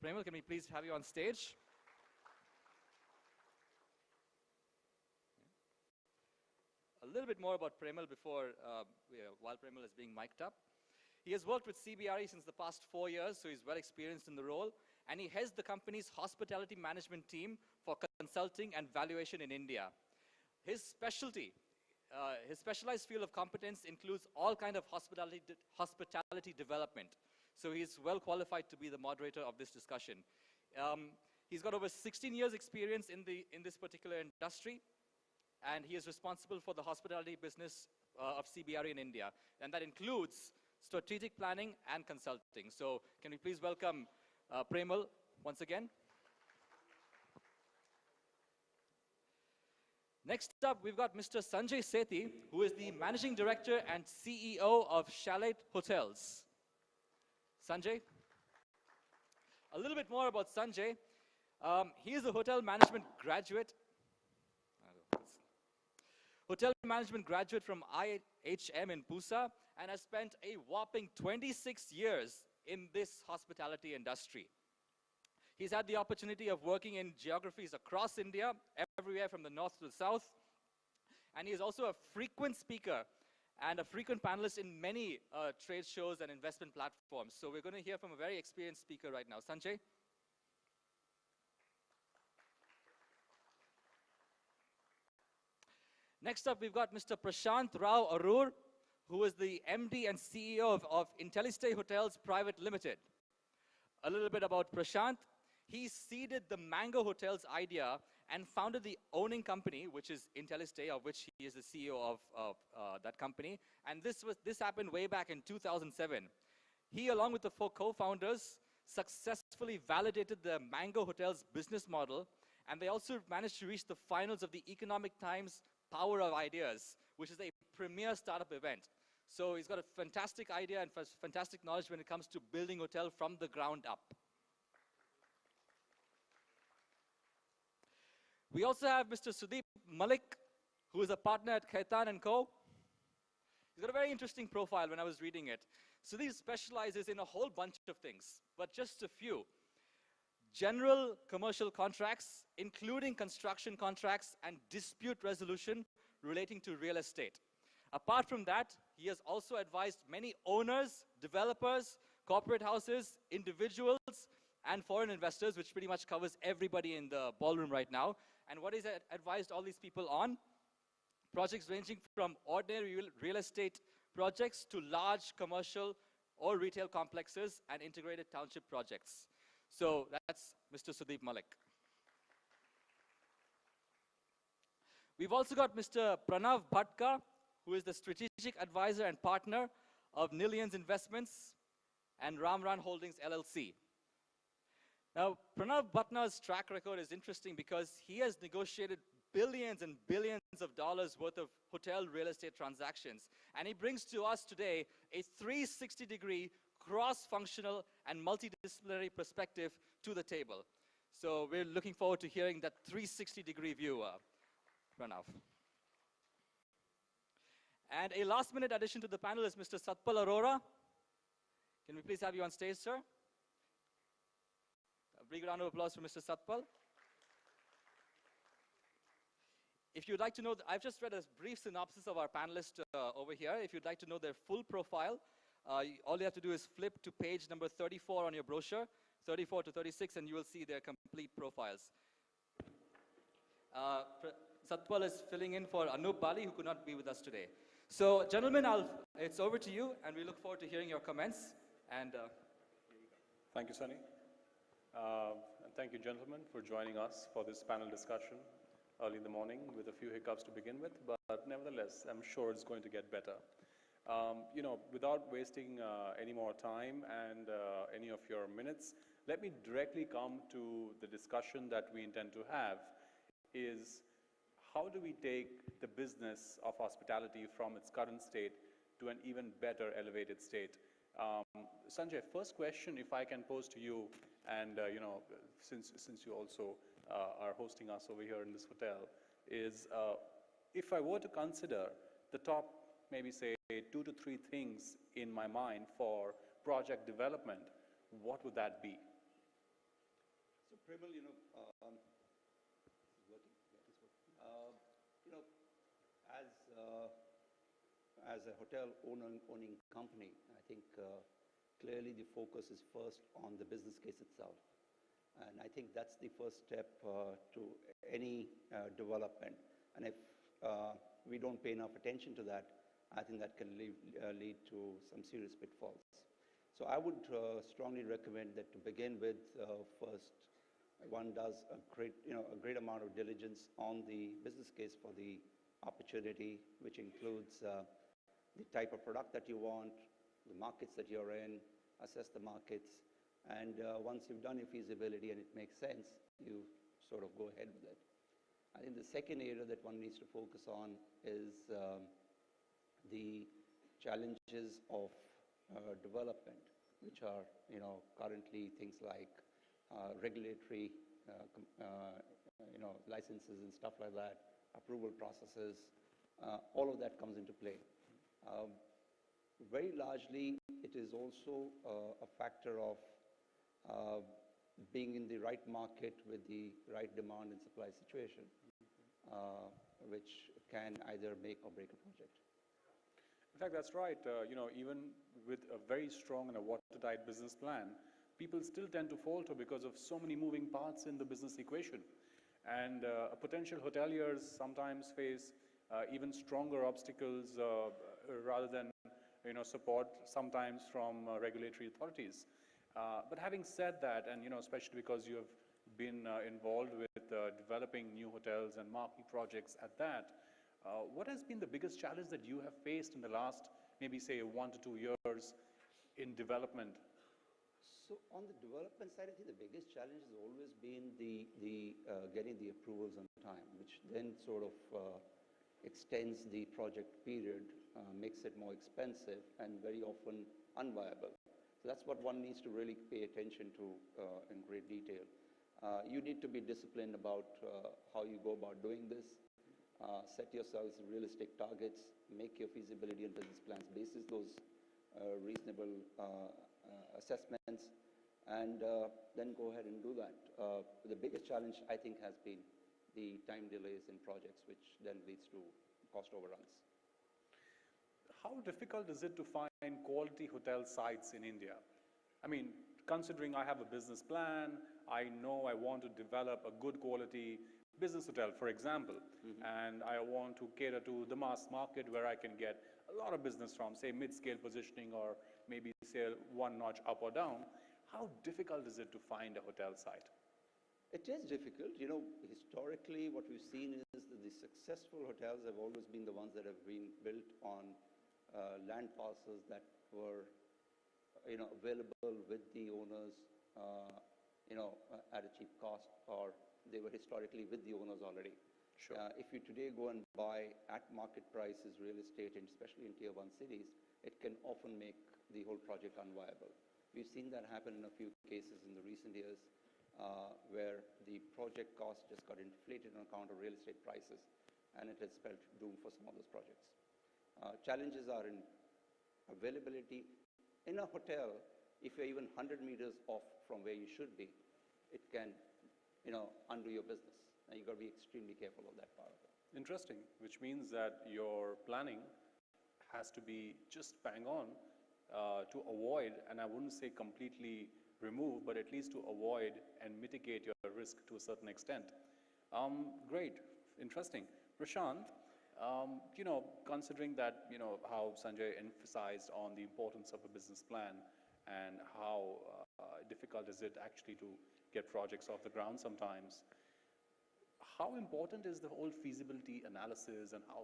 Premal, can we please have you on stage? A little bit more about Premal before, while Premal is being mic'd up. He has worked with CBRE since the past 4 years, so he's well experienced in the role, and he heads the company's hospitality management team for consulting and valuation in India. His specialty, his specialized field of competence includes all kind of hospitality development. So he's well qualified to be the moderator of this discussion. He's got over 16 years experience in this particular industry, and he is responsible for the hospitality business of CBRE in India. And that includes strategic planning and consulting. So can we please welcome Premal once again. Next up, we've got Mr. Sanjay Sethi, who is the Managing Director and CEO of Chalet Hotels. Sanjay. A little bit more about Sanjay. He is a hotel management graduate. Hotel management graduate from IHM in Pusa, and has spent a whopping 26 years in this hospitality industry. He's had the opportunity of working in geographies across India, everywhere from the north to the south. And he is also a frequent speaker and a frequent panelist in many trade shows and investment platforms. So we're going to hear from a very experienced speaker right now. Sanjay. Next up, we've got Mr. Prashant Rao Arur, who is the MD and CEO of Intelistay Hotels Private Limited. A little bit about Prashant. He seeded the Mango Hotels idea and founded the owning company, which is Intelistay, of which he is the CEO of that company. And this happened way back in 2007. He, along with the 4 co-founders, successfully validated the Mango Hotels business model, and they also managed to reach the finals of the Economic Times Power of Ideas, which is a premier startup event. So he's got a fantastic idea and fantastic knowledge when it comes to building hotel from the ground up. We also have Mr. Sudeep Malik, who is a partner at Khaitan & Co. He's got a very interesting profile when I was reading it. Sudeep specializes in a whole bunch of things, but just a few. General commercial contracts, including construction contracts and dispute resolution relating to real estate. Apart from that, he has also advised many owners, developers, corporate houses, individuals, and foreign investors, which pretty much covers everybody in the ballroom right now. And what he's advised all these people on? Projects ranging from ordinary real estate projects to large commercial or retail complexes and integrated township projects. So that's Mr. Sudeep Malik. We've also got Mr. Pranav Bhatka, who is the strategic advisor and partner of Nillions Investments and Ramran Holdings LLC. Now, Pranav Bhatna's track record is interesting because he has negotiated billions and billions of dollars worth of hotel real estate transactions. And he brings to us today a 360-degree cross-functional and multidisciplinary perspective to the table. So we're looking forward to hearing that 360-degree view, Pranav. And a last-minute addition to the panel is Mr. Satpal Arora. Can we please have you on stage, sir? A big round of applause for Mr. Satpal. If you'd like to know, I've just read a brief synopsis of our panelists over here. If you'd like to know their full profile, all you have to do is flip to page number 34 on your brochure, 34 to 36, and you will see their complete profiles. Satpal is filling in for Anup Bali, who could not be with us today. So, gentlemen, it's over to you, and we look forward to hearing your comments. And thank you, Sunny. And thank you, gentlemen, for joining us for this panel discussion early in the morning with a few hiccups to begin with, but nevertheless, I'm sure it's going to get better. You know, without wasting any more time and any of your minutes, let me directly come to the discussion that we intend to have is how do we take the business of hospitality from its current state to an even better elevated state? Sanjay, first question, if I can pose to you, and you know, since you also are hosting us over here in this hotel, is if I were to consider the top, maybe say 2 to 3 things in my mind for project development, what would that be? Premal, is working? Yeah, it's working. You know, as as a hotel owning company, I think clearly the focus is first on the business case itself. And I think that's the first step to any development. And if we don't pay enough attention to that, I think that can lead to some serious pitfalls. So I would strongly recommend that to begin with, first one does a great amount of diligence on the business case for the opportunity, which includes the type of product that you want, the markets that you're in, assess the markets, and once you've done your feasibility and it makes sense, you sort of go ahead with it. I think the second area that one needs to focus on is the challenges of development, which are currently things like regulatory licenses and stuff like that, approval processes, all of that comes into play. Very largely, it is also a factor of being in the right market with the right demand and supply situation, which can either make or break a project. In fact, that's right. Even with a very strong and a watertight business plan, people still tend to falter because of so many moving parts in the business equation. And potential hoteliers sometimes face even stronger obstacles rather than support sometimes from regulatory authorities. But having said that, and especially because you have been involved with developing new hotels and marquee projects at that, what has been the biggest challenge that you have faced in the last, maybe say 1 to 2 years in development? So on the development side, I think the biggest challenge has always been the getting the approvals on time, which then sort of extends the project period, makes it more expensive and very often unviable. So that's what one needs to really pay attention to in great detail. You need to be disciplined about how you go about doing this. Set yourselves realistic targets, make your feasibility and business plans basis those reasonable assessments, and then go ahead and do that. The biggest challenge, I think, has been the time delays in projects, which then leads to cost overruns. How difficult is it to find quality hotel sites in India? I mean, considering I have a business plan, I know I want to develop a good quality business hotel, for example, and I want to cater to the mass market where I can get a lot of business from, say, mid-scale positioning or maybe, say, one notch up or down. How difficult is it to find a hotel site? It is difficult. Historically, what we've seen is that the successful hotels have always been the ones that have been built on land parcels that were, available with the owners, at a cheap cost, or they were historically with the owners already. Sure. If you today go and buy at market prices real estate, and especially in tier 1 cities, it can often make the whole project unviable. We've seen that happen in a few cases in the recent years, where the project cost just got inflated on account of real estate prices, and it has spelled doom for some of those projects. Challenges are in availability. In a hotel, if you're even 100 meters off from where you should be, it can, undo your business. And you've got to be extremely careful of that part of it. Interesting, which means that your planning has to be just bang on to avoid, and I wouldn't say completely remove, but at least to avoid and mitigate your risk to a certain extent. Great, interesting. Prashant, considering that, how Sanjay emphasized on the importance of a business plan and how difficult is it actually to get projects off the ground sometimes, how important is the whole feasibility analysis and how,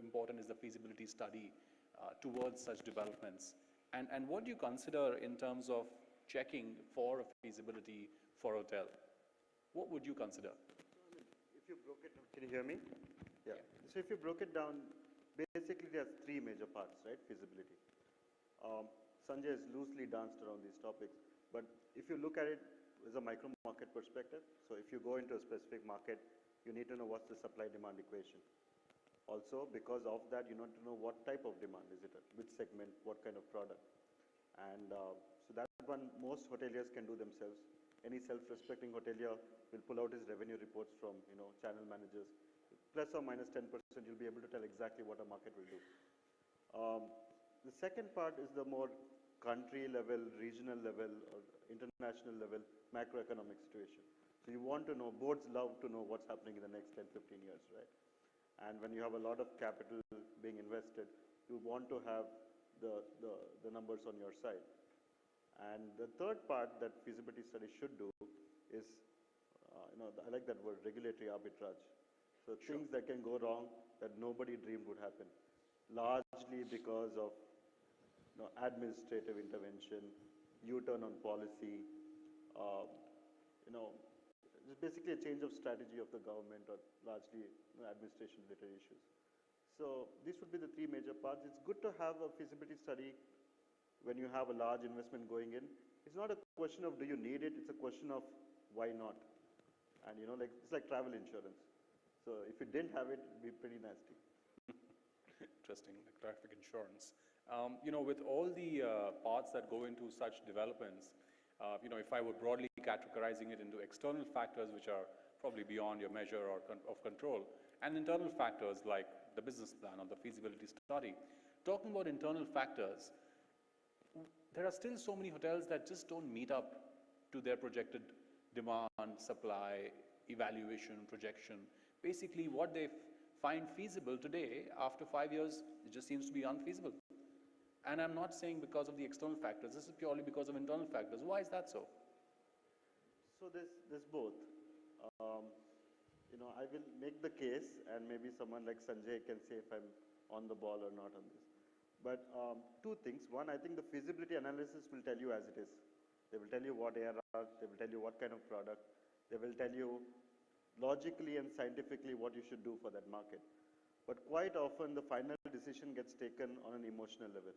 important is the feasibility study towards such developments? And what do you consider in terms of checking for a feasibility for a hotel? What would you consider? If you broke it down, can you hear me? Yeah. So if you broke it down, basically there's 3 major parts, right? Feasibility. Sanjay has loosely danced around these topics, but if you look at it as a micro market perspective, so if you go into a specific market, you need to know what's the supply-demand equation. Also, because of that, you need to know what type of demand is it, which segment, what kind of product. And so that one most hoteliers can do themselves. any self-respecting hotelier will pull out his revenue reports from, channel managers. Plus or minus 10%, you'll be able to tell exactly what a market will do. The second part is the more country level, regional level, or international level macroeconomic situation. So you want to know, boards love to know what's happening in the next 10, 15 years, right? And when you have a lot of capital being invested, you want to have the numbers on your side. And the third part that feasibility study should do is, I like that word, regulatory arbitrage. So things that can go wrong that nobody dreamed would happen, largely because of administrative intervention, U-turn on policy, it's basically a change of strategy of the government or largely administration-related issues. So these would be the three major parts. It's good to have a feasibility study when you have a large investment going in. It's not a question of do you need it, it's a question of why not. And it's like travel insurance. So if you didn't have it, it'd be pretty nasty. Interesting, like traffic insurance. With all the parts that go into such developments, if I were broadly categorizing it into external factors which are probably beyond your measure or of control, and internal factors like the business plan or the feasibility study. Talking about internal factors, there are still so many hotels that just don't meet up to their projected demand, supply, evaluation, projection. Basically, what they find feasible today, after 5 years, it just seems to be unfeasible. And I'm not saying because of the external factors, this is purely because of internal factors. Why is that so? So there's both. I will make the case, and maybe someone like Sanjay can say if I'm on the ball or not on this. But two things. One, I think the feasibility analysis will tell you as it is. They will tell you what ARR, they will tell you what kind of product, they will tell you logically and scientifically what you should do for that market. But quite often the final decision gets taken on an emotional level.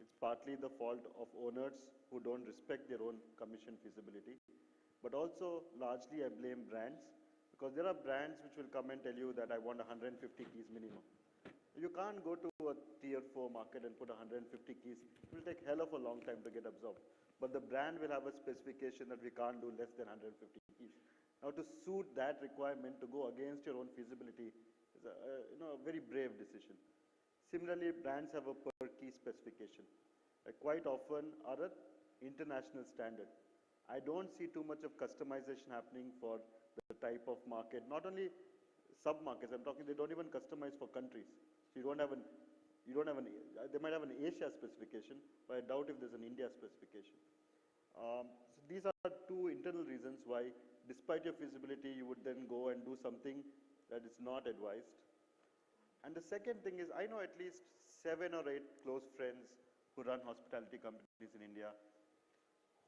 It's partly the fault of owners who don't respect their own commission feasibility, but also largely I blame brands, because there are brands which will come and tell you that I want 150 keys minimum. You can't go to a tier 4 market and put 150 keys. It will take hell of a long time to get absorbed. But the brand will have a specification that we can't do less than 150 keys. Now to suit that requirement, to go against your own feasibility is a very brave decision. Similarly, brands have a per key specification. Quite often are an international standard. I don't see too much of customization happening for the type of market, not only sub-markets, I'm talking, they don't even customize for countries. So they might have an Asia specification, but I doubt if there's an India specification. So these are two internal reasons why, despite your feasibility, you would then go and do something that is not advised. And the second thing is, I know at least 7 or 8 close friends who run hospitality companies in India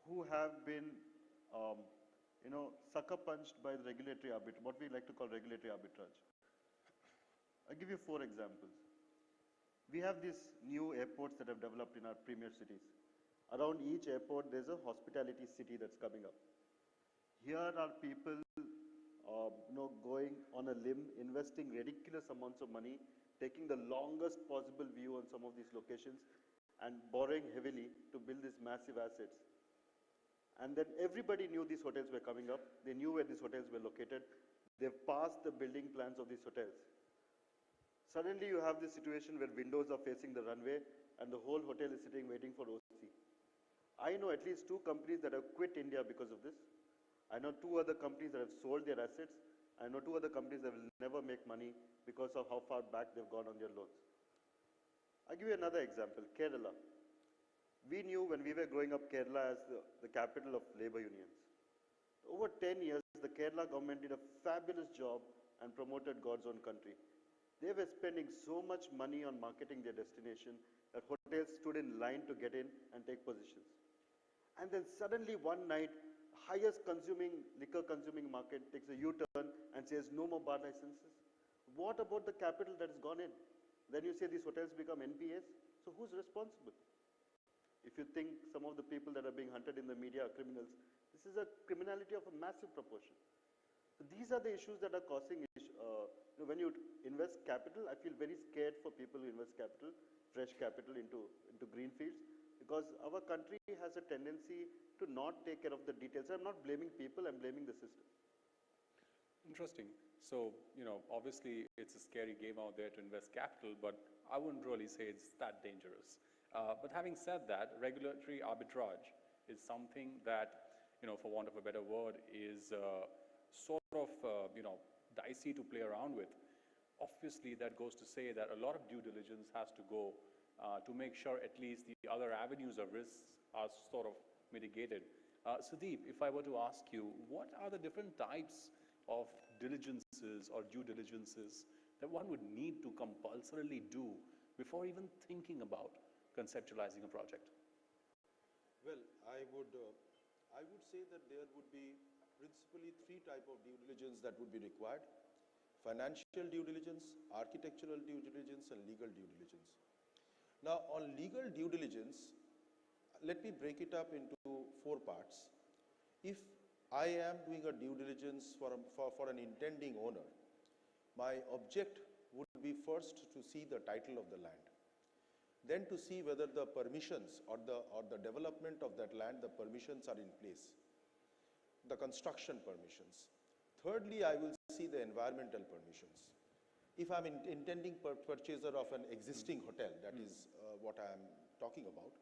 who have been, sucker punched by the regulatory arbitrage, what we like to call regulatory arbitrage. I'll give you 4 examples. We have these new airports that have developed in our premier cities. Around each airport, there's a hospitality city that's coming up. Here are people, going on a limb, investing ridiculous amounts of money, taking the longest possible view on some of these locations, and borrowing heavily to build these massive assets. And then everybody knew these hotels were coming up. They knew where these hotels were located. They've passed the building plans of these hotels. Suddenly you have this situation where windows are facing the runway and the whole hotel is sitting waiting for OC. I know at least 2 companies that have quit India because of this. I know 2 other companies that have sold their assets. I know 2 other companies that will never make money because of how far back they've gone on their loans. I'll give you another example, Kerala. We knew when we were growing up Kerala as the capital of labor unions. Over 10 years, the Kerala government did a fabulous job and promoted God's own country. They were spending so much money on marketing their destination that hotels stood in line to get in and take positions. And then suddenly one night, highest liquor consuming market takes a U-turn and says no more bar licenses. What about the capital that has gone in? Then you say these hotels become NPAs. So who's responsible? If you think some of the people that are being hunted in the media are criminals, this is a criminality of a massive proportion. So these are the issues that are causing when you invest capital, I feel very scared for people who invest capital, fresh capital into green fields, because our country has a tendency to not take care of the details. I'm not blaming people, I'm blaming the system. Interesting. So, obviously it's a scary game out there to invest capital, but I wouldn't really say it's that dangerous. But having said that, regulatory arbitrage is something that, for want of a better word, is sort of, dicey to play around with. Obviously, that goes to say that a lot of due diligence has to go to make sure at least the other avenues of risks are sort of mitigated. Sudeep, if I were to ask you, what are the different types of diligences or due diligences that one would need to compulsorily do before even thinking about conceptualizing a project? Well, I would say that there would be principally three types of due diligence that would be required: financial due diligence, architectural due diligence, and legal due diligence. Now, on legal due diligence, let me break it up into four parts. If I am doing a due diligence for an intending owner, my object would be first to see the title of the land, then to see whether the permissions or the development of that land, the permissions are in place, the construction permissions. Thirdly, I will see the environmental permissions. If I'm intending purchaser of an existing hotel, that is what I am talking about,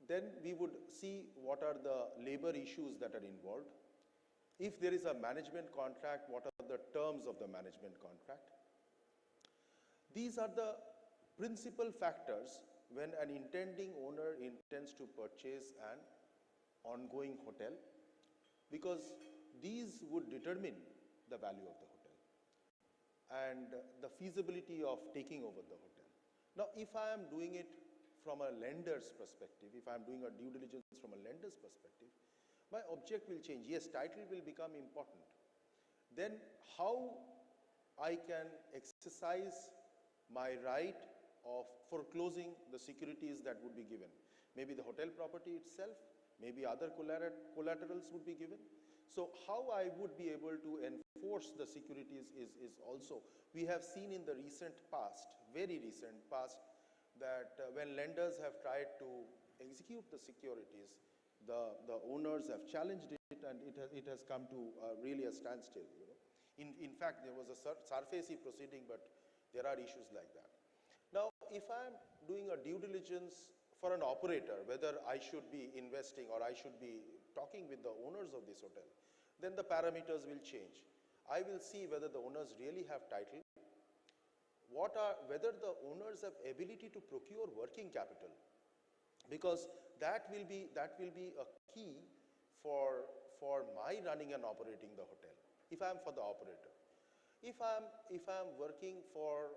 then we would see what are the labor issues that are involved. If there is a management contract, what are the terms of the management contract? These are the principal factors when an intending owner intends to purchase an ongoing hotel, because these would determine the value of the hotel and the feasibility of taking over the hotel. Now, if I am doing it from a lender's perspective, if I'm doing a due diligence from a lender's perspective, my object will change. Yes, title will become important. Then how I can exercise my right of foreclosing the securities that would be given. Maybe the hotel property itself, maybe other collaterals would be given. So how I would be able to enforce the securities is also, we have seen in the recent past, very recent past, that when lenders have tried to execute the securities, the owners have challenged it, and it has come to really a standstill. In fact, there was a SARFAESI proceeding, but there are issues like that. Now, if I'm doing a due diligence for an operator, whether I should be investing or I should be talking with the owners of this hotel, then the parameters will change. I will see whether the owners really have title, whether the owners have ability to procure working capital, because that will be a key for my running and operating the hotel, if I'm for the operator. If I'm working for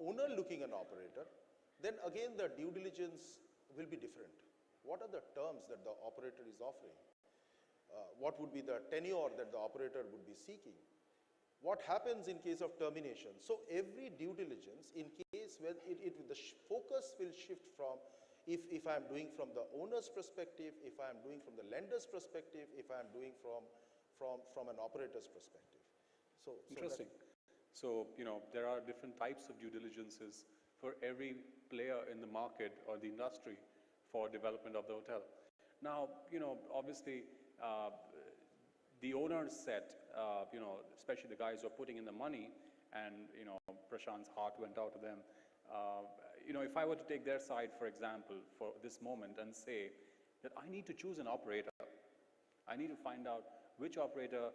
owner looking an operator, then again the due diligence will be different. What are the terms that the operator is offering? What would be the tenure that the operator would be seeking? What happens in case of termination? So every due diligence, in case where the focus will shift from, if I'm doing from the owner's perspective, if I'm doing from the lender's perspective, if I'm doing from an operator's perspective. So interesting. So, there are different types of due diligences for every player in the market or the industry for development of the hotel. Now, obviously, the owners set, especially the guys who are putting in the money, and, Prashant's heart went out to them. If I were to take their side, for example, for this moment and say that I need to choose an operator, I need to find out which operator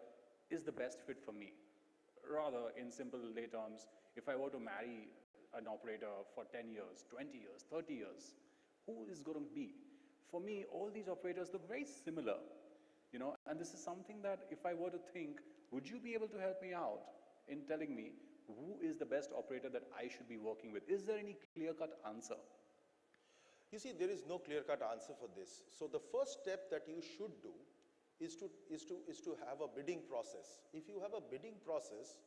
is the best fit for me. Rather, in simple lay terms, if I were to marry an operator for 10 years, 20 years, 30 years, who is going to be? For me, all these operators look very similar, and this is something that if I were to think, would you be able to help me out in telling me who is the best operator that I should be working with? Is there any clear-cut answer? You see, there is no clear-cut answer for this. So the first step that you should do is to have a bidding process. If you have a bidding process,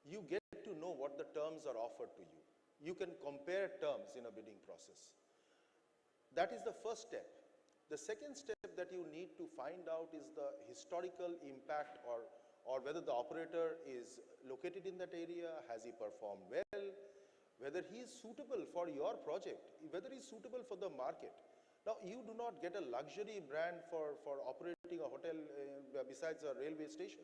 you get to know what the terms are offered to you. You can compare terms in a bidding process. That is the first step. The second step that you need to find out is the historical impact, or whether the operator is located in that area, has he performed well, whether he is suitable for your project, whether he is suitable for the market. Now, you do not get a luxury brand for operating a hotel besides a railway station.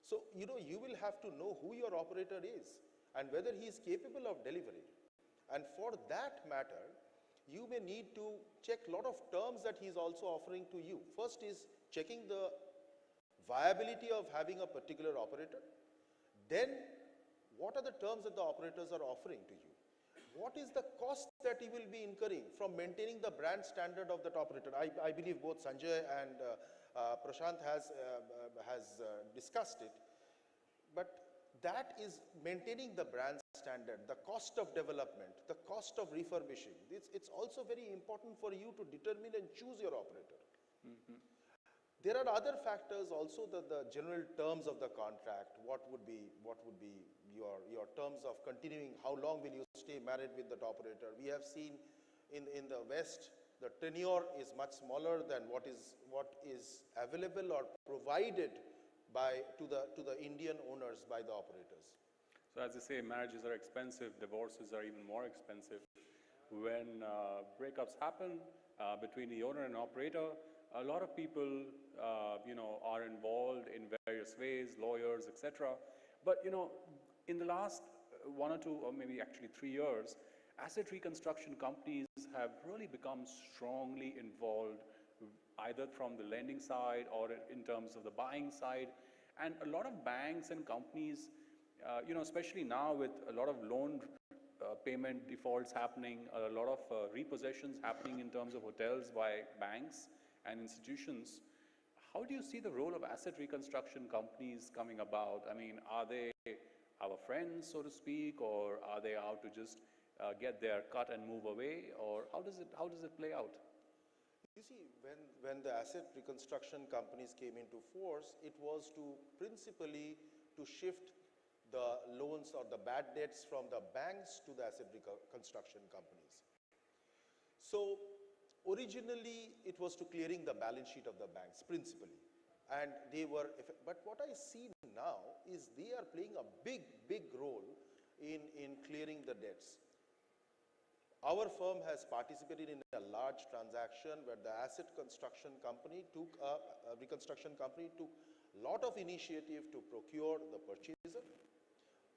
So, you know, you will have to know who your operator is and whether he is capable of delivering. And for that matter, you may need to check a lot of terms that he is also offering to you. First is checking the viability of having a particular operator. Then, what are the terms that the operators are offering to you? What is the cost that he will be incurring from maintaining the brand standard of that operator? I believe both Sanjay and Prashant has discussed it. But that is maintaining the brand standard, the cost of development, the cost of refurbishing. It's also very important for you to determine and choose your operator. There are other factors also, the general terms of the contract. What would be your terms of continuing? How long will you stay married with that operator? We have seen in the West, the tenure is much smaller than what is available or provided to the Indian owners by the operators. So as they say, marriages are expensive, divorces are even more expensive. When breakups happen between the owner and operator, a lot of people, are involved in various ways, lawyers, etc. But, in the last 1 or 2 or maybe actually 3 years, asset reconstruction companies have really become strongly involved, either from the lending side or in terms of the buying side. And a lot of banks and companies, especially now with a lot of loan payment defaults happening, a lot of repossessions happening in terms of hotels by banks and institutions. How do you see the role of asset reconstruction companies coming about? I mean, are they our friends, so to speak, or are they out to just get their cut and move away, or how does it play out? You see, when the asset reconstruction companies came into force, it was principally to shift the loans or the bad debts from the banks to the asset reconstruction companies. So, originally, it was to clearing the balance sheet of the banks, principally. And but what I see now is they are playing a big role in clearing the debts. Our firm has participated in a large transaction where the asset construction company reconstruction company took a lot of initiative to procure the purchaser.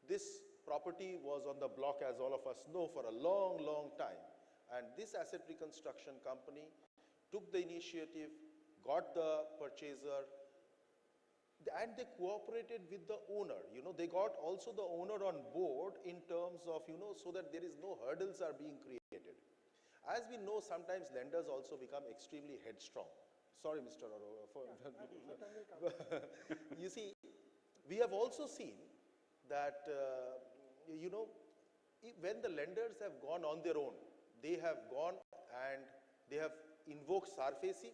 This property was on the block, as all of us know, for a long time. And this asset reconstruction company took the initiative, got the purchaser, and they cooperated with the owner. They got also the owner on board in terms of, so that there is no hurdles are being created. As we know, sometimes lenders also become extremely headstrong. Sorry, Mr. Arora. You see, we have also seen that, when the lenders have gone on their own, they have gone and they have invoked SARFACI.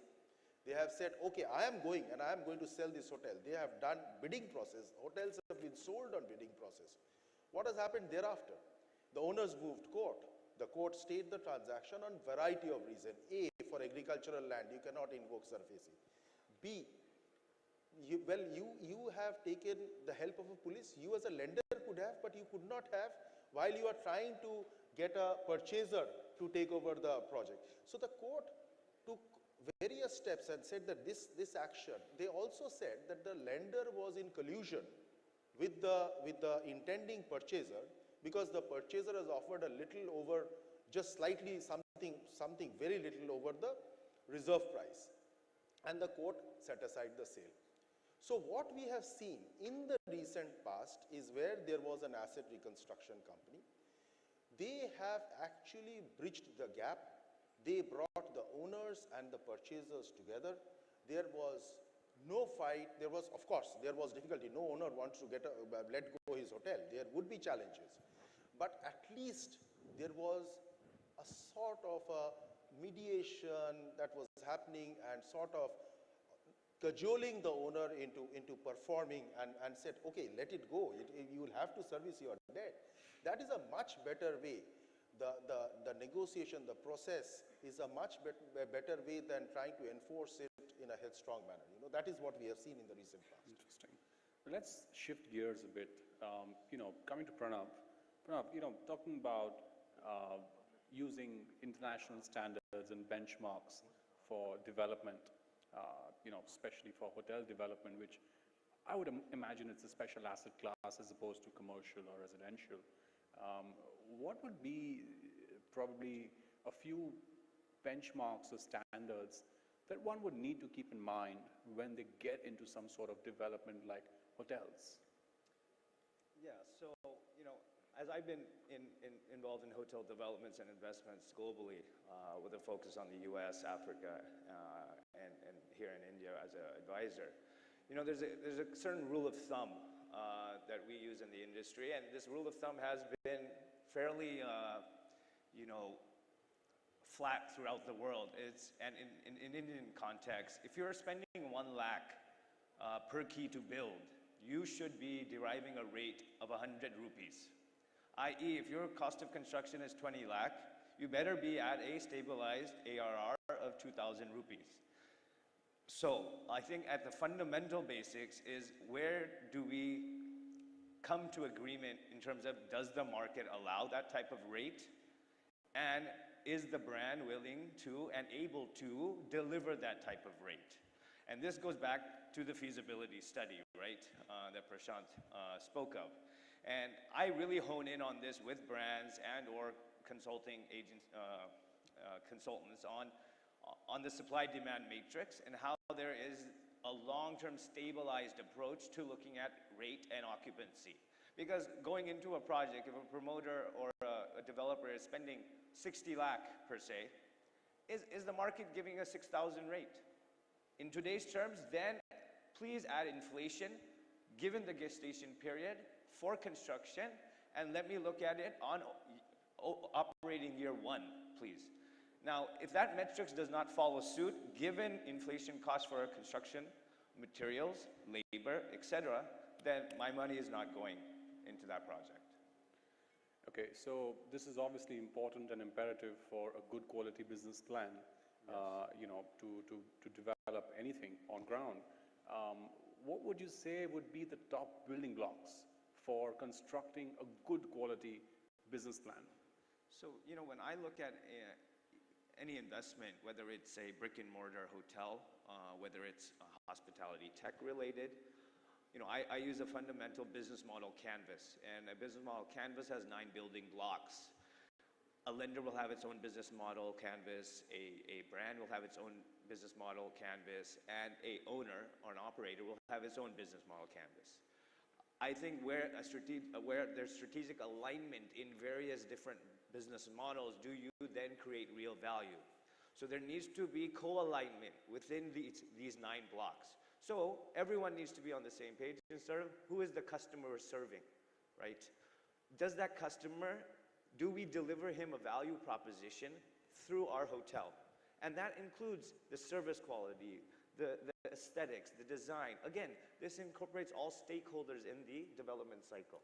They have said, okay, I am going and I am going to sell this hotel. They have done bidding process. Hotels have been sold on bidding process. What has happened thereafter? The owners moved court. The court stayed the transaction on variety of reasons. A, for agricultural land, you cannot invoke SARFACI. B, you have taken the help of a police. You as a lender could have, but you could not have while you are trying to get a purchaser to take over the project. So the court took various steps and said that this action, they also said that the lender was in collusion with the intending purchaser, because the purchaser has offered a little over, just slightly something very little over the reserve price. And the court set aside the sale. So what we have seen in the recent past is where there was an asset reconstruction company. They have actually bridged the gap. They brought the owners and the purchasers together. There was no fight. Of course, there was difficulty. No owner wants to let go his hotel. There would be challenges. But at least there was a sort of a mediation that was happening and sort of cajoling the owner into performing and said, okay, let it go. You will have to service your debt. That is a much better way. The negotiation, the process is a much better way than trying to enforce it in a headstrong manner. That is what we have seen in the recent past. Interesting. Let's shift gears a bit. Coming to Pranav, Pranav, talking about using international standards and benchmarks for development, especially for hotel development, which I would imagine it's a special asset class as opposed to commercial or residential. What would be probably a few benchmarks or standards that one would need to keep in mind when they get into some sort of development like hotels? Yeah, so, as I've been involved in hotel developments and investments globally, with a focus on the US, Africa, and here in India as an advisor, there's a certain rule of thumb that we use in the industry, and this rule of thumb has been fairly, flat throughout the world. And in Indian context, if you're spending 1 lakh per key to build, you should be deriving a rate of 100 rupees. I.e., if your cost of construction is 20 lakh, you better be at a stabilized ARR of 2,000 rupees. So I think at the fundamental basics is, where do we come to agreement in terms of, does the market allow that type of rate? And is the brand willing to and able to deliver that type of rate? And this goes back to the feasibility study, right, that Prashant spoke of. And I really hone in on this with brands and or consulting agents, consultants on the supply-demand matrix, and how there is a long-term stabilized approach to looking at rate and occupancy. Because going into a project, if a promoter or a developer is spending 60 lakh per se, is the market giving a 6,000 rate? In today's terms, then please add inflation, given the gestation period for construction, and let me look at it on operating year 1, please. Now, if that metrics does not follow suit, given inflation costs for construction, materials, labor, etc., then my money is not going into that project. Okay, so this is obviously important and imperative for a good quality business plan, to develop anything on ground. What would you say would be the top building blocks for constructing a good quality business plan? So, when I look at any investment, whether it's a brick and mortar hotel, whether it's hospitality tech related, I use a fundamental business model canvas, and a business model canvas has 9 building blocks. A lender will have its own business model canvas, a brand will have its own business model canvas, and a owner or an operator will have its own business model canvas. I think where there's strategic alignment in various different business models, do you then create real value? So there needs to be co-alignment within these 9 blocks. So everyone needs to be on the same page and serve. Who is the customer we're serving, right? Does that customer, do we deliver him a value proposition through our hotel? And that includes the service quality, the aesthetics, the design. Again, this incorporates all stakeholders in the development cycle.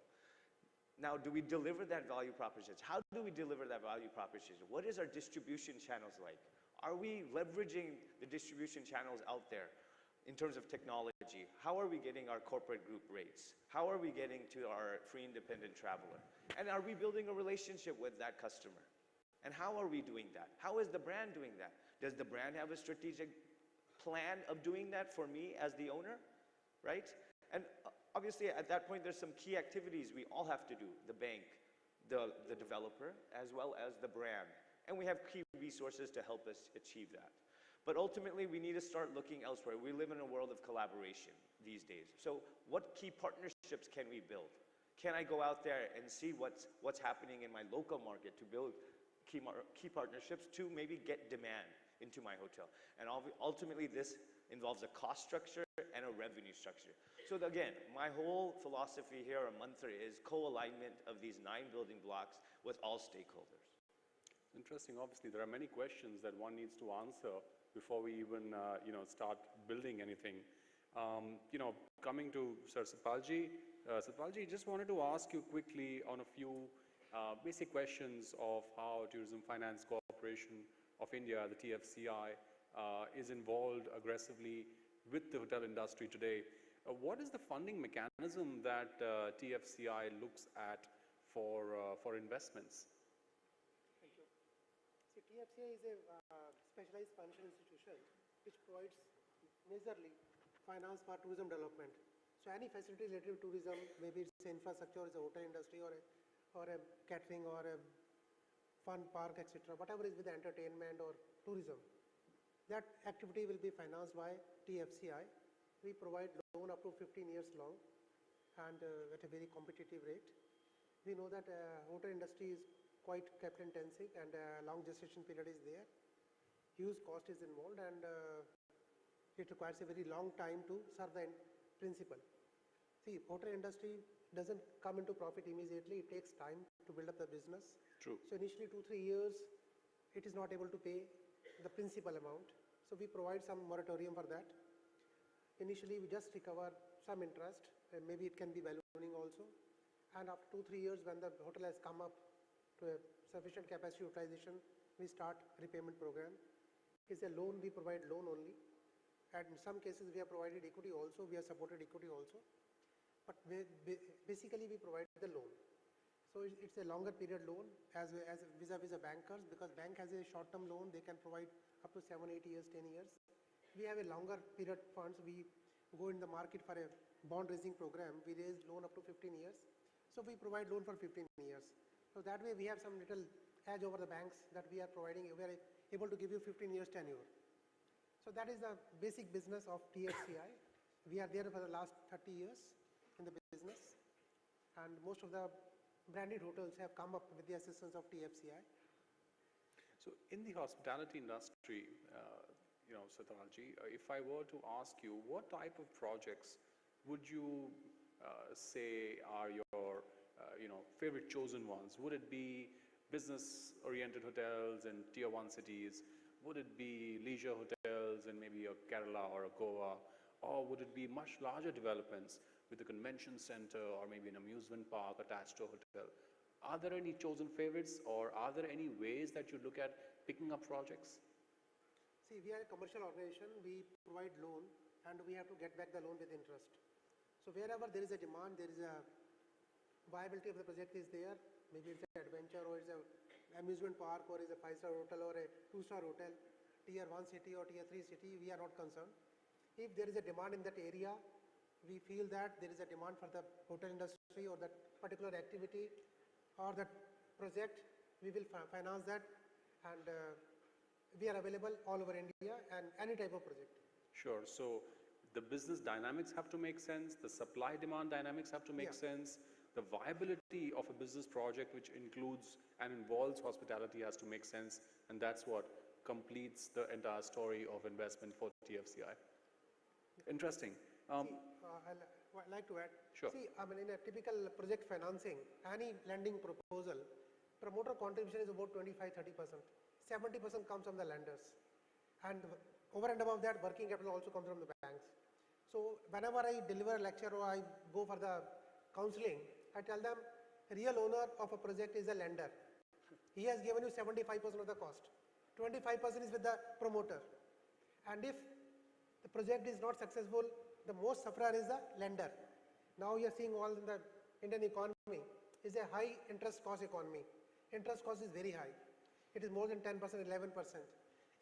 Now, do we deliver that value proposition? How do we deliver that value proposition? What is our distribution channels like? Are we leveraging the distribution channels out there in terms of technology? How are we getting our corporate group rates? How are we getting to our free independent traveler? And are we building a relationship with that customer? And how are we doing that? How is the brand doing that? Does the brand have a strategic plan of doing that for me as the owner, right? And obviously at that point there's some key activities we all have to do, the bank, the developer, as well as the brand. And we have key resources to help us achieve that. But ultimately we need to start looking elsewhere. We live in a world of collaboration these days. So what key partnerships can we build? Can I go out there and see what's happening in my local market to build key partnerships to maybe get demand into my hotel? And ultimately this involves a cost structure and a revenue structure. So again, my whole philosophy here, or mantra, is co-alignment of these 9 building blocks with all stakeholders. Interesting. Obviously, there are many questions that one needs to answer before we even, start building anything. Coming to Sir Satpalji, just wanted to ask you quickly on a few basic questions of how Tourism Finance Corporation of India, the TFCI, is involved aggressively with the hotel industry today. What is the funding mechanism that TFCI looks at for investments? Thank you. See, TFCI is a specialized financial institution which provides majorly finance for tourism development. So any facility related to tourism, maybe it's infrastructure, it's a hotel industry, or a catering, or a fun park, etc., whatever is with the entertainment or tourism, that activity will be financed by TFCI. We provide loan up to 15 years long and at a very competitive rate. We know that hotel industry is quite capital intensive and long gestation period is there. Huge cost is involved, and it requires a very long time to serve the principal. See, hotel industry doesn't come into profit immediately. It takes time to build up the business. True. So initially 2-3 years, it is not able to pay the principal amount. So we provide some moratorium for that. Initially, we just recover some interest, and maybe it can be ballooning also. And after 2-3 years, when the hotel has come up to a sufficient capacity utilization, we start repayment program. It's a loan, we provide loan only. And in some cases, we have provided equity also, we have supported equity also. But basically, we provide the loan. So it's a longer period loan as vis-a-vis the bankers, because bank has a short-term loan, they can provide up to 7-8 years, 10 years. We have a longer period funds. We go in the market for a bond raising program. We raise loan up to 15 years. So we provide loan for 15 years. So that way we have some little edge over the banks that we are providing. We are able to give you 15 years tenure. So that is the basic business of TFCI. We are there for the last 30 years in the business, and most of the branded hotels have come up with the assistance of TFCI. So in the hospitality industry, Sitarji, if I were to ask you, what type of projects would you say are your favorite chosen ones? Would it be business-oriented hotels in tier 1 cities? Would it be leisure hotels in maybe a Kerala or a Goa? Or would it be much larger developments with a convention center or maybe an amusement park attached to a hotel? Are there any chosen favorites, or are there any ways that you look at picking up projects? See, we are a commercial organization. We provide loan, and we have to get back the loan with interest. So wherever there is a demand, there is a viability of the project is there. Maybe it's an adventure, or it's an amusement park, or it's a 5-star hotel, or a 2-star hotel, tier 1 city or tier 3 city, we are not concerned. If there is a demand in that area, we feel that there is a demand for the hotel industry or that particular activity or that project, we will finance that, and we are available all over India and any type of project. Sure. So the business dynamics have to make sense, the supply-demand dynamics have to make sense, the viability of a business project which includes and involves hospitality has to make sense, and that's what completes the entire story of investment for TFCI. Interesting. I'd like to add. Sure. See, I mean, in a typical project financing, any lending proposal, promoter contribution is about 25-30%. 70% comes from the lenders. And over and above that, working capital also comes from the banks. So whenever I deliver a lecture or I go for the counseling, I tell them, real owner of a project is a lender. He has given you 75% of the cost. 25% is with the promoter. And if the project is not successful, the most sufferer is the lender. Now you are seeing all in the Indian economy is a high interest cost economy. Interest cost is very high. It is more than 10%, 11%.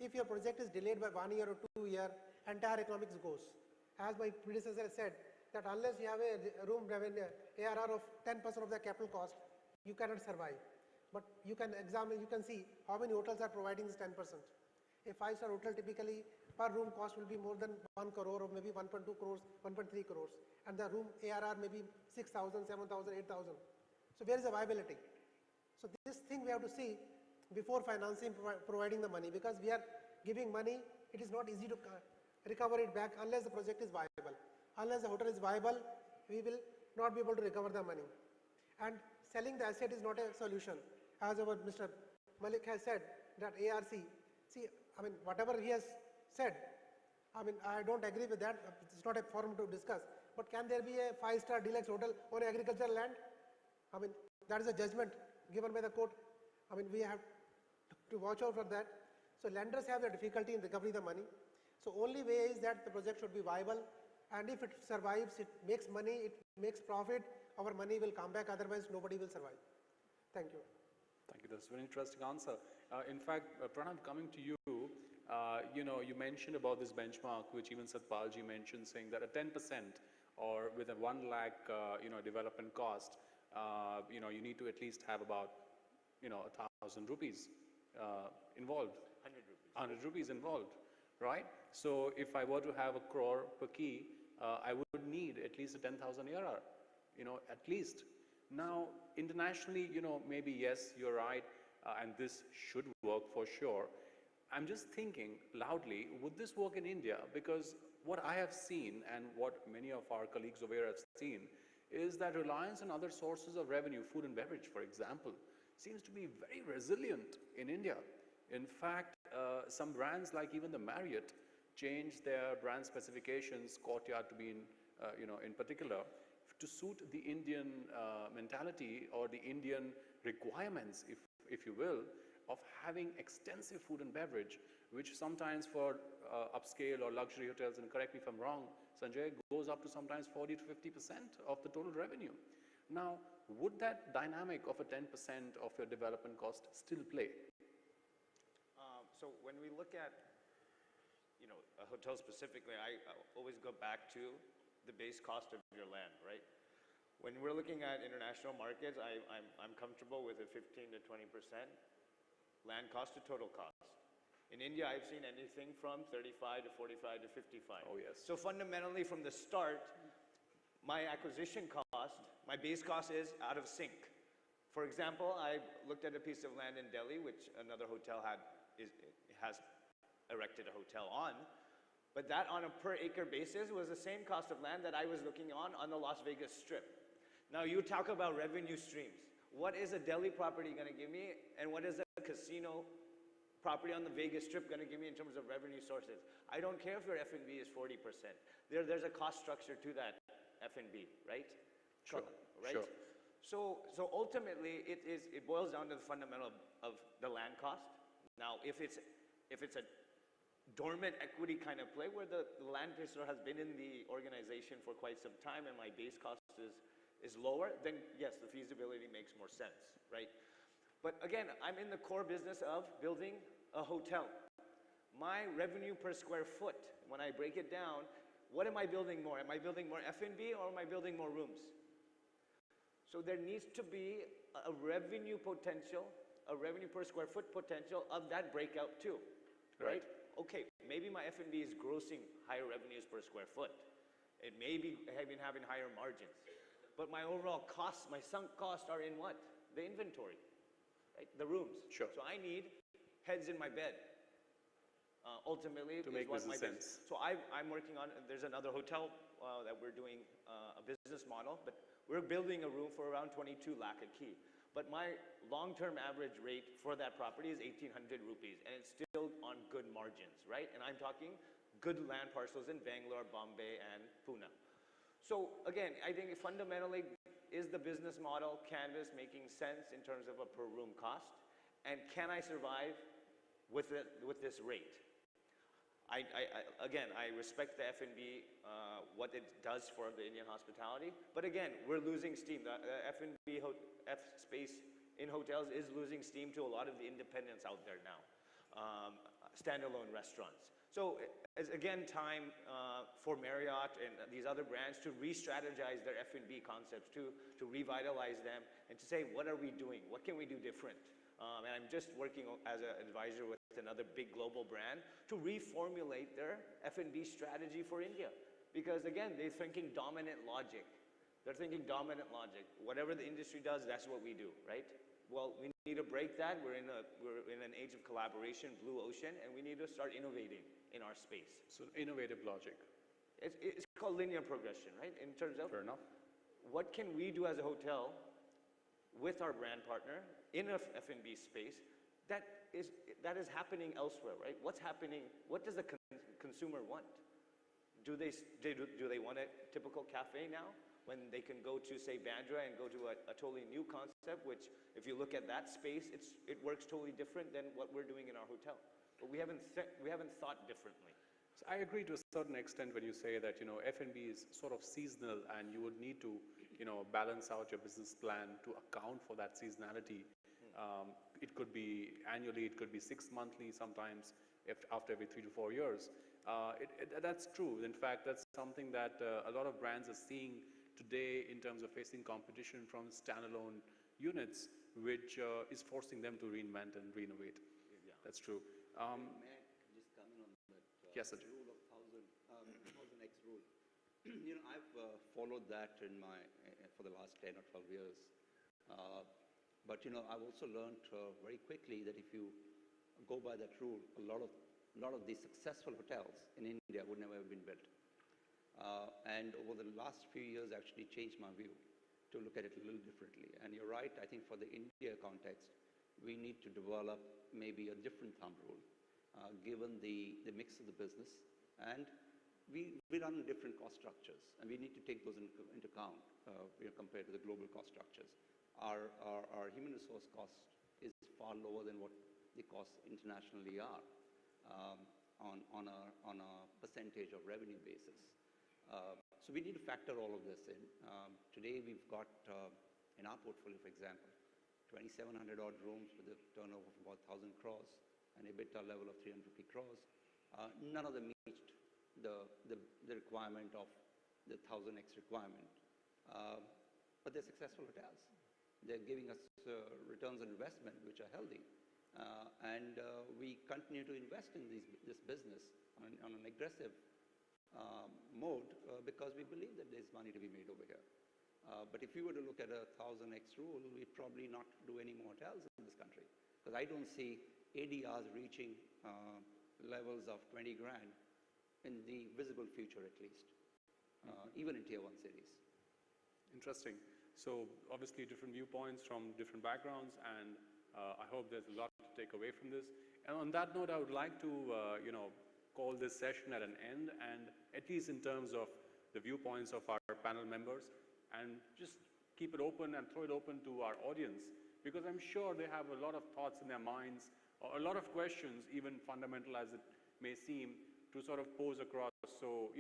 If your project is delayed by 1 year or 2 years, entire economics goes. As my predecessor said, that unless you have a room revenue ARR of 10% of the capital cost, you cannot survive. But you can examine, you can see how many hotels are providing this 10%. A 5-star hotel typically per room cost will be more than 1 crore or maybe 1.2 crores, 1.3 crores. And the room ARR may be 6,000, 7,000, 8,000. So where is the viability? So this thing we have to see before financing, providing the money, because we are giving money, it is not easy to recover it back unless the project is viable. Unless the hotel is viable, we will not be able to recover the money. And selling the asset is not a solution. As our Mr. Malik has said, that ARC, see, I mean, whatever he has said, I mean, I don't agree with that. It's not a forum to discuss. But can there be a 5-star deluxe hotel on agricultural land? I mean, that is a judgment given by the court. I mean, we have to watch out for that. So lenders have the difficulty in recovering the money. So only way is that the project should be viable, and if it survives, it makes money, it makes profit, our money will come back, otherwise nobody will survive. Thank you. Thank you. That's a very interesting answer. In fact, Pranav, coming to you, you mentioned about this benchmark, which even Satpalji mentioned, saying that a 10% or with a 1 lakh, development cost, you need to at least have about, 1,000 rupees involved. 100 rupees. 100 rupees involved, right? So if I were to have a crore per key, I would need at least a 10,000 ARR, at least. Now, internationally, maybe yes, you're right, and this should work for sure. I'm just thinking loudly, would this work in India? Because what I have seen and what many of our colleagues over here have seen is that reliance on other sources of revenue, food and beverage, for example, seems to be very resilient in India. In fact, some brands like even the Marriott changed their brand specifications, Courtyard to be in particular, to suit the Indian mentality or the Indian requirements, if you will, of having extensive food and beverage, which sometimes for upscale or luxury hotels, and correct me if I'm wrong, Sanjay, goes up to sometimes 40 to 50% of the total revenue. Now, would that dynamic of a 10% of your development cost still play? So when we look at, a hotel specifically, I always go back to the base cost of your land, right? When we're looking at international markets, I'm comfortable with a 15 to 20% land cost to total cost. In India, I've seen anything from 35 to 45 to 55. Oh, yes. So fundamentally, from the start, my acquisition cost, my base cost is out of sync. For example, I looked at a piece of land in Delhi, which another hotel has erected a hotel on, but that on a per acre basis was the same cost of land that I was looking on the Las Vegas Strip. Now you talk about revenue streams. What is a Delhi property going to give me, and what is a casino property on the Vegas Strip going to give me in terms of revenue sources? I don't care if your F&B is 40%. There's a cost structure to that F&B, right? Sure. Right? Sure. So ultimately, it boils down to the fundamental of the land cost. Now, if it's a dormant equity kind of play where the land placer has been in the organization for quite some time and my base cost is lower, then yes, the feasibility makes more sense, right? But again, I'm in the core business of building a hotel. My revenue per square foot, when I break it down, what am I building more? Am I building more F&B or am I building more rooms? So there needs to be a revenue potential, a revenue per square foot potential of that breakout too, right? Okay, maybe my F&B is grossing higher revenues per square foot. It may be having higher margins. But my overall costs, my sunk costs are in what? The inventory, right? The rooms. Sure. So I need heads in my bed. Ultimately, to make business sense. So I'm working on, there's another hotel that we're doing a business model, but we're building a room for around 22 lakh a key. But my long-term average rate for that property is 1,800 rupees, and it's still on good margins, right? And I'm talking good land parcels in Bangalore, Bombay, and Pune. So again, I think fundamentally, is the business model canvas making sense in terms of a per room cost? And can I survive with this rate? Again, I respect the F&B, what it does for the Indian hospitality, but again, we're losing steam. The F&B F space in hotels is losing steam to a lot of the independents out there now, standalone restaurants. So it's again time for Marriott and these other brands to re-strategize their F&B concepts, to revitalize them, and to say, what are we doing? What can we do different? And I'm just working as an advisor with another big global brand to reformulate their F&B strategy for India. Because again, they're thinking dominant logic. They're thinking dominant logic. Whatever the industry does, that's what we do, right? Well, we need to break that. We're in an age of collaboration, blue ocean, and we need to start innovating in our space. So innovative logic. It's called linear progression, right? In terms of Fair enough. What can we do as a hotel with our brand partner in a F&B space that is happening elsewhere, right? What's happening? What does the consumer want? Do they want a typical cafe now, when they can go to, say, Bandra and go to a totally new concept, which, if you look at that space, it works totally different than what we're doing in our hotel. But we haven't thought differently. So I agree to a certain extent when you say that, F&B is sort of seasonal and you would need to balance out your business plan to account for that seasonality. It could be annually, it could be 6 monthly, sometimes after every 3 to 4 years. That's true. In fact, that's something that a lot of brands are seeing today in terms of facing competition from standalone units, which is forcing them to reinvent and renovate. Yeah, that's true. May I just come in on that Yes, Ajay. rule of 1000x rule? I've followed that in for the last 10 or 12 years. But I've also learned very quickly that if you go by that rule, a lot of these successful hotels in India would never have been built. And over the last few years, actually changed my view to look at it a little differently. And you're right, I think for the India context, we need to develop maybe a different thumb rule, given the mix of the business. And we run different cost structures, and we need to take those into account compared to the global cost structures. Our human resource cost is far lower than what the costs internationally are on a percentage of revenue basis. So we need to factor all of this in. Today we've got, in our portfolio, for example, 2,700 odd rooms with a turnover of about 1,000 crores and EBITDA level of 350 crores. None of them meet the requirement of the 1000x requirement. But they're successful hotels. They're giving us returns on investment which are healthy. And we continue to invest in this business on an aggressive mode because we believe that there's money to be made over here. But if you were to look at a 1000x rule, we'd probably not do any more hotels in this country, because I don't see ADRs reaching levels of 20 grand in the visible future, at least, even in tier 1 cities. Interesting. So obviously different viewpoints from different backgrounds, and I hope there's a lot to take away from this. And on that note, I would like to call this session at an end, and at least in terms of the viewpoints of our panel members, and just keep it open and throw it open to our audience, because I'm sure they have a lot of thoughts in their minds, or a lot of questions, even fundamental as it may seem, to sort of pose across. So,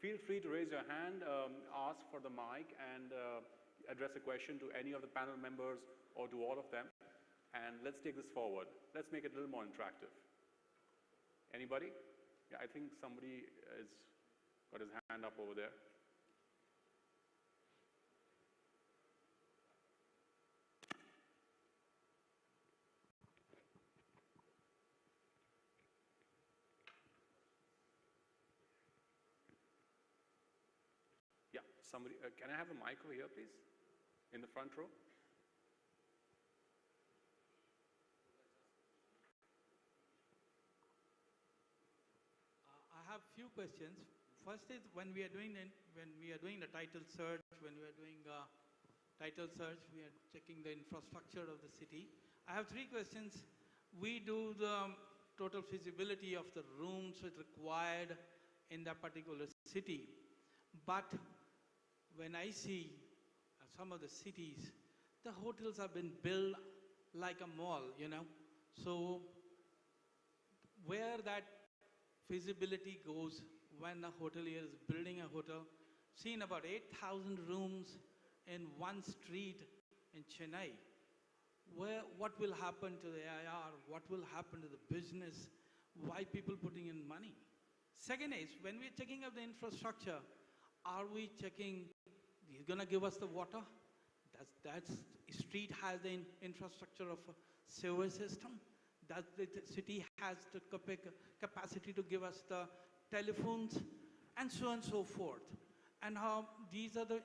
feel free to raise your hand, ask for the mic, and address a question to any of the panel members or to all of them. And let's take this forward. Let's make it a little more interactive. Anybody? Yeah, I think somebody has got his hand up over there. Yeah, somebody, can I have a mic over here, please? In the front row? I have few questions. First is when we are doing the title search, we are checking the infrastructure of the city. I have 3 questions. We do the total feasibility of the rooms which required in that particular city. But when I see some of the cities, the hotels have been built like a mall, So where that feasibility goes when a hotelier is building a hotel, seen about 8,000 rooms in one street in Chennai. What will happen to the AIR? What will happen to the business? Why people putting in money? Second is, when we're checking out the infrastructure, are we checking, he's going to give us the water? That street has the infrastructure of a sewer system? Does the city has the capacity to give us the telephones? And so on and so forth. And how these are the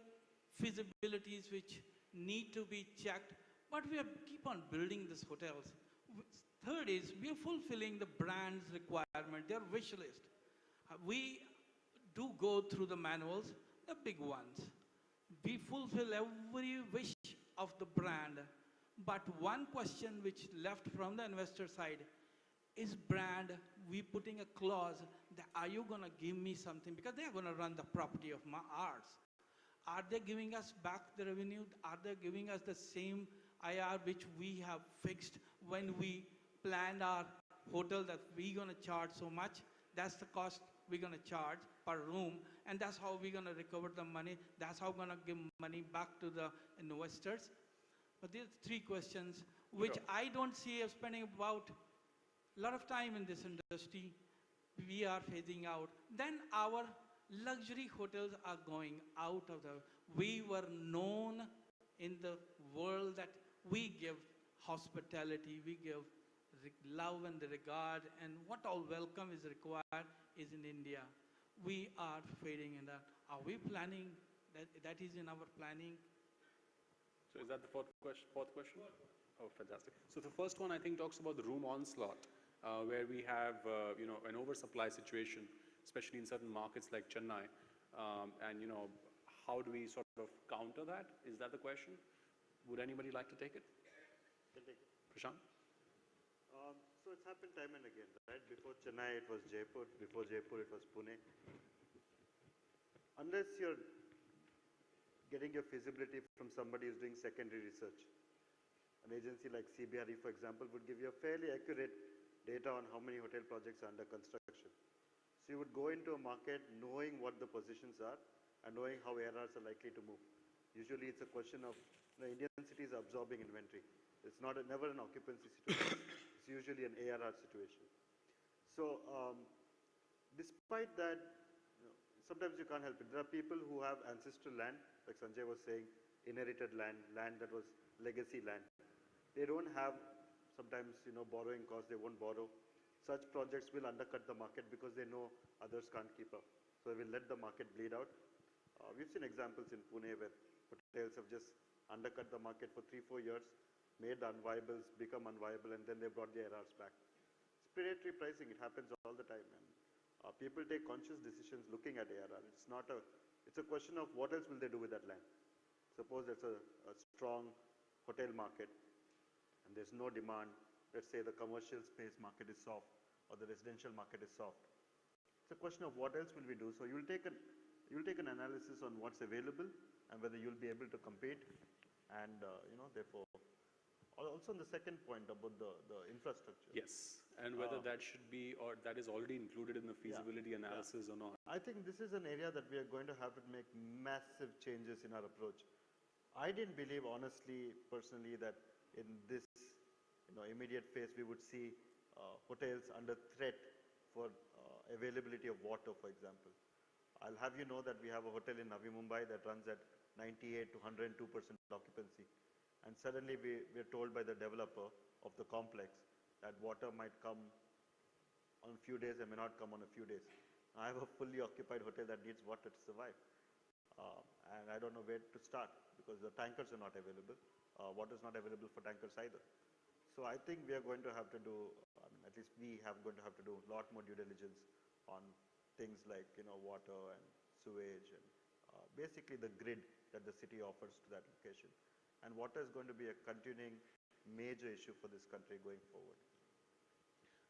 feasibilities which need to be checked, but we keep on building these hotels. Third is, we are fulfilling the brand's requirement, their wish list. We do go through the manuals, the big ones. We fulfill every wish of the brand, but one question which left from the investor side is brand, we putting a clause that are you going to give me something, because they are going to run the property of ours. Are they giving us back the revenue? Are they giving us the same IR which we have fixed when we planned our hotel that we're going to charge so much? That's the cost we're going to charge per room, and that's how we're going to recover the money. That's how we're going to give money back to the investors. But there's three questions which I don't see us spending about a lot of time in this industry. We are phasing out. Then our luxury hotels are going out of the, we were known in the world that we give hospitality, we give love and regard, and what all welcome is required is in India. We are fading in that. Are we planning, that is in our planning? So is that the fourth question? Oh, fantastic. So the first one, I think, talks about the room onslaught, where we have, an oversupply situation, especially in certain markets like Chennai. And, how do we sort of counter that? Is that the question? Would anybody like to take it? Can take it. Prashant? So it's happened time and again, right? Before Chennai, it was Jaipur. Before Jaipur, it was Pune. Unless you're getting your feasibility from somebody who's doing secondary research, an agency like CBRE, for example, would give you a fairly accurate data on how many hotel projects are under construction. So you would go into a market knowing what the positions are and knowing how ARRs are likely to move. Usually it's a question of, Indian cities are absorbing inventory. It's never an occupancy situation. It's usually an ARR situation. So despite that, sometimes you can't help it. There are people who have ancestral land, like Sanjay was saying, inherited land, land that was legacy land. They don't have sometimes, borrowing costs, they won't borrow. Such projects will undercut the market because they know others can't keep up. So they will let the market bleed out. We've seen examples in Pune where hotels have just undercut the market for 3-4 years, made the unviables become unviable, and then they brought the ARRs back. It's predatory pricing. It happens all the time. And people take conscious decisions looking at ARR. It's a question of what else will they do with that land. Suppose there's a strong hotel market and there's no demand. Let's say the commercial space market is soft or the residential market is soft. It's a question of what else will we do. So you'll take an analysis on what's available and whether you'll be able to compete. And therefore, also on the second point about the infrastructure. Yes, and whether that should be or that is already included in the feasibility analysis or not. I think this is an area that we are going to have to make massive changes in our approach. I didn't believe, honestly, personally, that in this immediate phase we would see hotels under threat for availability of water, for example. I'll have you know that we have a hotel in Navi Mumbai that runs at 98 to 102% occupancy. And suddenly we're told by the developer of the complex that water might come on a few days and may not come on a few days. I have a fully occupied hotel that needs water to survive. And I don't know where to start because the tankers are not available. Water is not available for tankers either. So I think we are going to have to do, at least we are going to have to do a lot more due diligence on things like, water and sewage and basically the grid that the city offers to that location. And water is going to be a continuing major issue for this country going forward.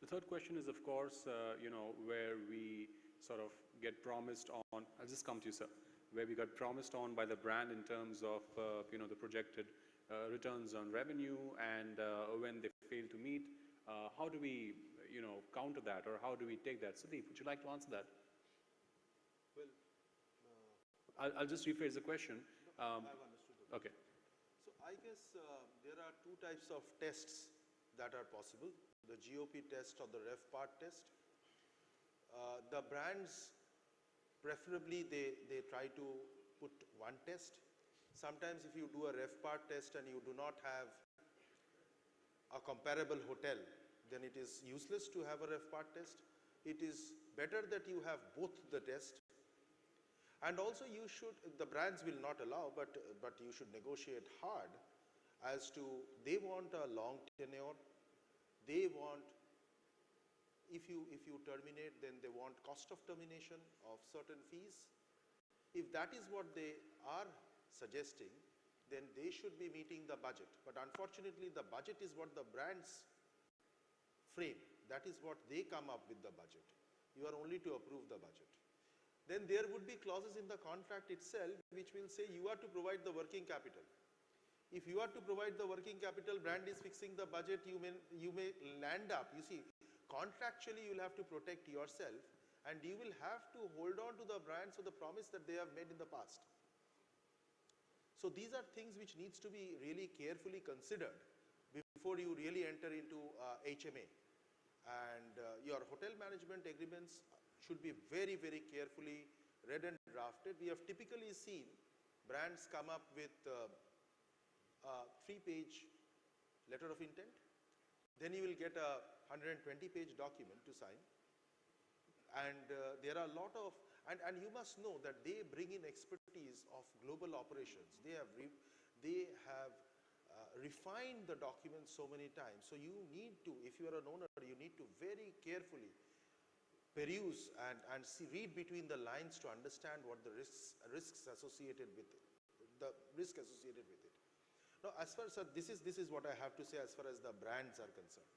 The third question is, of course, where we sort of get promised on, I'll just come to you, sir, where we got promised on by the brand in terms of, the projected returns on revenue, and when they fail to meet, how do we, counter that, or how do we take that? Sudeep, would you like to answer that? Well, I'll just rephrase the question. I've understood. Okay. So I guess there are two types of tests that are possible, the GOP test or the RevPAR test. The brands, preferably they try to put one test. Sometimes if you do a RevPAR test and you do not have a comparable hotel, then it is useless to have a RevPAR test. It is better that you have both the test. And also you should, the brands will not allow, but you should negotiate hard as to, they want a long tenure, they want, if you terminate, then they want cost of termination of certain fees. If that is what they are suggesting, then they should be meeting the budget. But unfortunately, the budget is what the brands frame. That is what they come up with the budget. You are only to approve the budget. Then there would be clauses in the contract itself which will say you are to provide the working capital. If you are to provide the working capital, brand is fixing the budget, you may land up, you see, contractually you will have to protect yourself, and you will have to hold on to the brands for the promise that they have made in the past. So these are things which needs to be really carefully considered before you really enter into HMA. And your hotel management agreements should be very, very carefully read and drafted. We have typically seen brands come up with a 3-page letter of intent. Then you will get a 120-page document to sign. And there are a lot of, and you must know that they bring in expertise of global operations. They have refined the documents so many times. So you need to, if you are an owner, you need to very carefully peruse and read between the lines to understand what the risks associated with it, the risk associated with it. Now, as far as this is what I have to say as far as the brands are concerned.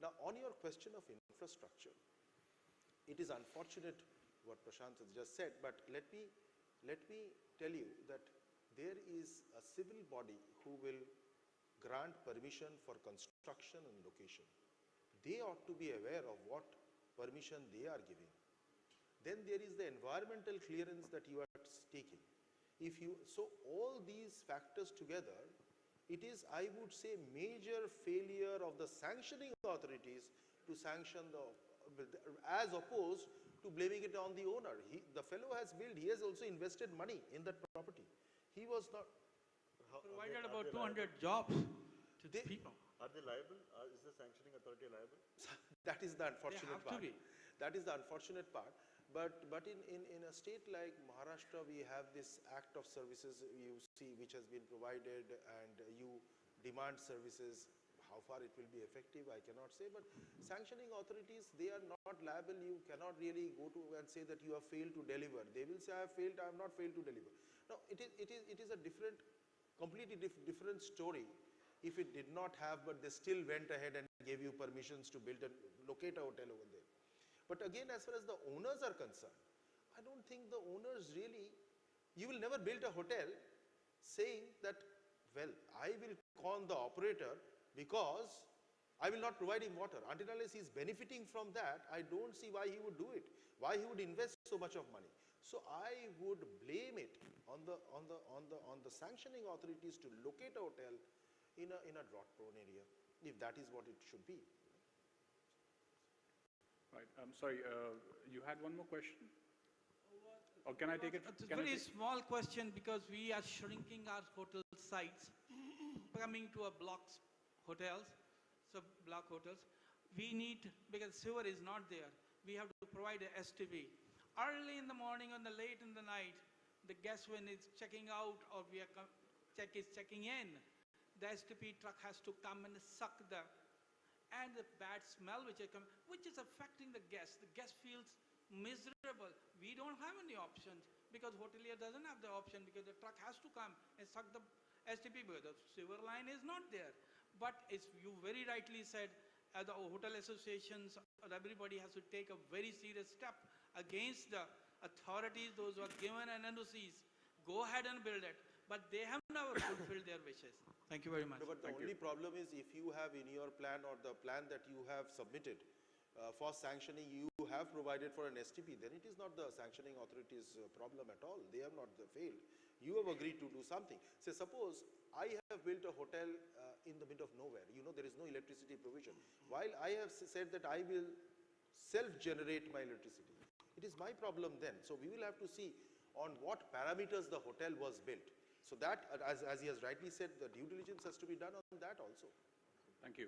Now, on your question of infrastructure, it is unfortunate what Prashant has just said, but let me tell you that there is a civil body who will grant permission for construction and location. They ought to be aware of what permission they are giving. Then there is the environmental clearance that you are taking. So all these factors together, it is, I would say, major failure of the sanctioning authorities to sanction as opposed to blaming it on the owner. The fellow has built, he has also invested money in that property. He was not provided about 200 jobs to the people. Are they liable? Is the sanctioning authority liable? That is the unfortunate They have part. to be. That is the unfortunate part. But in a state like Maharashtra, we have this act of services, you see, which has been provided, and you demand services. How far it will be effective, I cannot say. But sanctioning authorities, they are not liable. You cannot really go to and say that you have failed to deliver. They will say, I have failed, I have not failed to deliver. No, it is a completely different story if it did not have, but they still went ahead and gave you permissions to locate a hotel over there. But again, as far as the owners are concerned, I don't think the owners really, you will never build a hotel saying that, well, I will con the operator because I will not provide him water. Until unless he is benefiting from that, I don't see why he would do it, why he would invest so much of money. So I would blame it on the sanctioning authorities to locate a hotel in a drought-prone area, if that is what it should be. Right. I'm sorry, you had one more question? Or can I take it? It's a very small question because we are shrinking our hotel sites, coming to a hotels. We need, because sewer is not there, we have to provide a STP. Early in the morning and late in the night, the guest when is checking out or checking in, the STP truck has to come and suck and the bad smell which is affecting the guest. The guest feels miserable. We don't have any options because hotelier doesn't have the option because the truck has to come and suck the STP because the sewer line is not there. But as you very rightly said, the hotel associations, everybody has to take a very serious step against the authorities, those who are given an NOCs. Go ahead and build it. But they have never fulfilled their wishes. Thank you very much. No, but the only problem is if you have in your plan or the plan that you have submitted for sanctioning, you have provided for an STP, then it is not the sanctioning authority's problem at all. They have not failed. You have agreed to do something. Say, suppose I have built a hotel in the middle of nowhere. You know, there is no electricity provision. While I have said that I will self-generate my electricity, it is my problem then. So we will have to see on what parameters the hotel was built. So that, as he has rightly said, the due diligence has to be done on that also. Thank you.